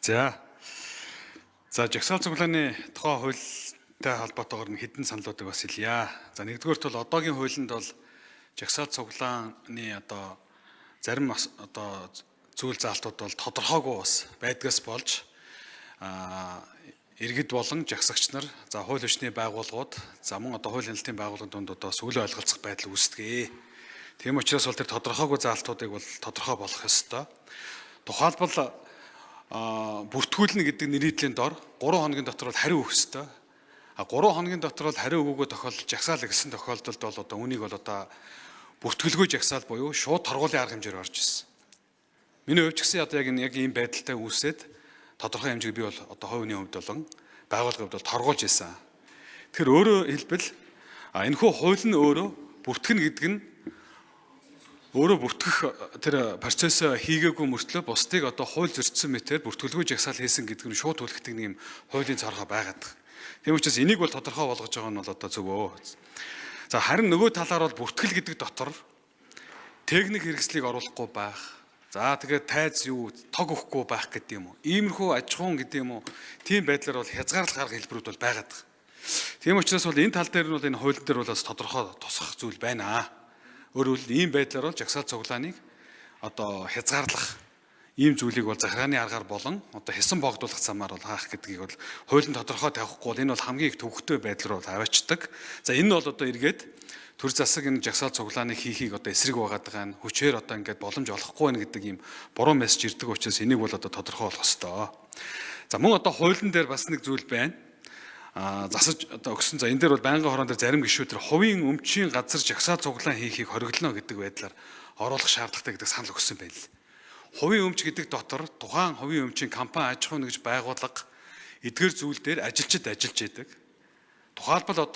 За жагсаал цуглааны тухай хуультай холбоотойгоор хэдэн саналуудыг бас хэлье. За нэгдүгээрт бол одоогийн хуулинд бол жагсаал цуглааны зарим зүйл заалтууд бол тодорхойгүй бас байдгаас болж иргэд болон жагсагч нар за хууль хүчний байгууллагууд за мөн хууль хяналтын байгууллагын дунд сүл ойлголцох байдал үүсдэг. Тийм учраас бол тэр тодорхойгүй заалтуудыг бол тодорхой болгох ёстой. Тухайлбал бүртгүүлнэ гэдэг нэрийдлийн дор 3 хоногийн дотор бол хариу өгөх ёстой. 3 хоногийн дотор бол хариу өгөөгүй тохиолдолд жагсаал гэсэн тохиолдолд бол үүнийг бол бүртгэлгүй жагсаал буюу шууд торгуулийн арга хэмжээр орж ирсэн. Миний хувьд ч гэсэн яг ийм байдалтай үүсээд тодорхой хэмжээг би бол хувийн хувьд болон байгууллагын хувьд бол торгуулж ирсэн. Тэгэхээр өөрөөр хэлбэл энэхүү хууль нь өөрөө бүртгэнэ гэдэг нь өөрөө бүртгэх тэр процессоо хийгээгүй мөртлөө бусдыг хууль зөрчсөн мэтээр бүртгэлгүй жагсаал хийсэн гэдэг нь шууд түлхдэг нэг юм хуулийн цорхоо байгаад. Тийм учраас энийг бол тодорхой болгож байгаа нь бол зөвөө. За харин нөгөө талаар бол бүртгэл гэдэг дотор техник хэрэгслийг оруулахгүй байх. За тэгээд тайз тог өгөхгүй байх гэдэг юм уу. Иймэрхүү аж ахуйн гэдэг юм уу. Тийм байдлаар бол хязгаарлалт гаргах хэлбэрүүд бол байгаад. Тийм учраас бол энэ тал дээр нь бол энэ хуулийн дээр бол бас тодорхой тусах зүйл байна. Өөрөөр хэлбэл ийм байдлаар бол жагсаал цуглааныг хязгаарлах ийм зүйлийг бол захиргааны аргаар болон хэсэн богдуулах замаар бол хаах гэдгийг бол хуулийн тодорхой тавихгүй бол энэ бол хамгийн их төвөгтэй байдлаар бол аваачдаг. За энэ бол эргээд төр засаг энэ жагсаал цуглааныг хийхийг эсрэг байгаад байгаа нь хүчээр ингээд боломж олохгүй байна гэдэг ийм буруу мессеж ирдэг учраас энийг бол тодорхой болгох ёстой. За мөн хуулийн дээр бас нэг зүйл байна. Засаж өгсөн. За энэ дээр бол байнгын хорон дээр зарим гишүүд хувийн өмчийн газар жагсаал цуглаан хийхийг хориглоно гэдэг байдлаар оруулах шаардлагатай гэдэг санал өгсөн байл. Хувийн өмч гэдэг дотор тухайн хувийн өмчийн компани аж ахуйн нэгж байгууллага эдгээр зүйл дээр ажилчид ажиллаж байдаг. Тухайлбал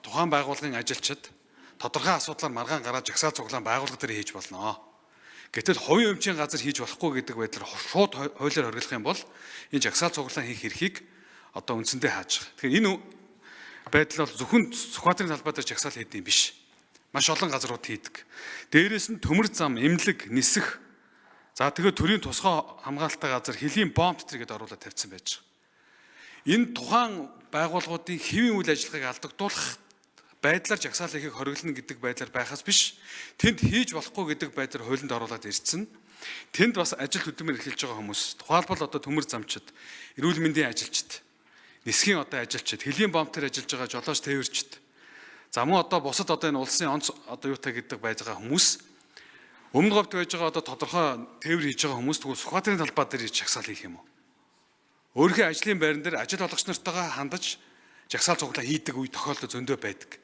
тухайн байгууллагын ажилчид тодорхой асуудлаар маргаан гараад жагсаал цуглаан байгууллага дээр хийж болно. Гэтэл хувийн өмчийн газар хийж болохгүй гэдэг байдлаар шууд хуулиар хориглох юм бол энэ жагсаал цуглаан хийх эрхийг үндсэндээ хааж байгаа. Тэгэхээр энэ байдал бол зөвхөн Сүхбаатарын талбай дээр жагсаал хийдэг юм биш. Маш олон газрууд хийдэг. Дээрээс нь төмөр зам, эмнэлэг, нисэх. За тэгээд төрийн тусгай хамгаалалттай газар хөлийн бомб гэдээ оруулаад тавьсан байж байгаа. Энэ тухайн байгууллагуудын хэвийн үйл ажиллагааг алдагдуулах байдлаар жагсаал хийхийг хориглоно гэдэг байдлаар байхаас биш. Тэнд хийж болохгүй гэдэг байдлаар хуулинд оруулаад ирсэн. Тэнд бас ажил хөдөлмөр эрхэлж байгаа хүмүүс. Тухайлбал төмөр замчид, эрүүл мэндийн ажилчид, нисхийн ажилчид, хөлийн бомб дээр ажиллаж байгаа жолооч тээвэрчид. За мөн бусад энэ улсын онц юутай гэдэг байж байгаа хүмүүс өмнө говьд байж байгаа тодорхой тээвэр хийж байгаа хүмүүс тэгвэл Сүхбаатарын талбай дээр жагсаал хийх юм уу? Өөрийнхөө ажлын байран дээр ажил олгогч нартайгаа хандаж жагсаал цуглаан хийдэг үе тохиолдол зөндөө байдаг.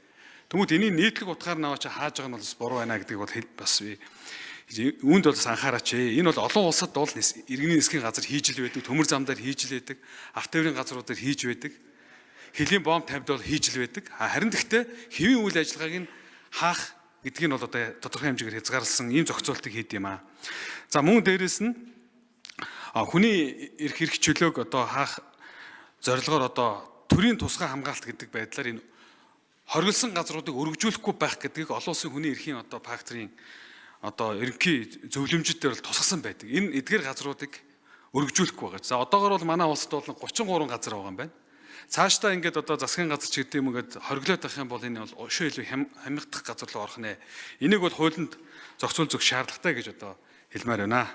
Тэмүүт энийг нийтлэг утгаар наваач хааж байгаа нь бол буруу байна гэдгийг бол бас үүнд бол анхаараач. Энэ бол олон улсад бол иргэний нисхийн газар хийж л байдаг, төмөр зам дээр хийж л байдаг, автоврын газрууд дээр хийж байдаг, хөлийн бомб тавьд бол хийж л байдаг. Харин гэхдээ хэвийн үйл ажиллагааг нь хаах гэдгийг нь бол тодорхой хэмжээгээр хязгаарласан ийм зохицуултыг хийд юм аа. За мөн дээрэс нь хүний эрх чөлөөг хаах зорилгоор төрийн тусгай хамгаалалт гэдэг байдлаар энэ хориглосон газруудыг өргөжүүлэхгүй байх гэдгийг олон улсын хүний эрхийн факторын ерөнхий зөвлөмжөд дээр бол тусгасан байдаг. Энэ эдгээр газруудыг өргөжүүлэхгүй байгаа. За одоогоор бол манай улсад бол 33 газар байгаа юм байна. Цаашдаа ингээд засгийн газар ч гэдэг юм ингээд хориглоод байх юм бол энэ бол өшөө илүү хямигдах газар руу орох нэ. Энийг бол хуулинд зохицуул зөв шаардлагатай гэж хэлмээр байна.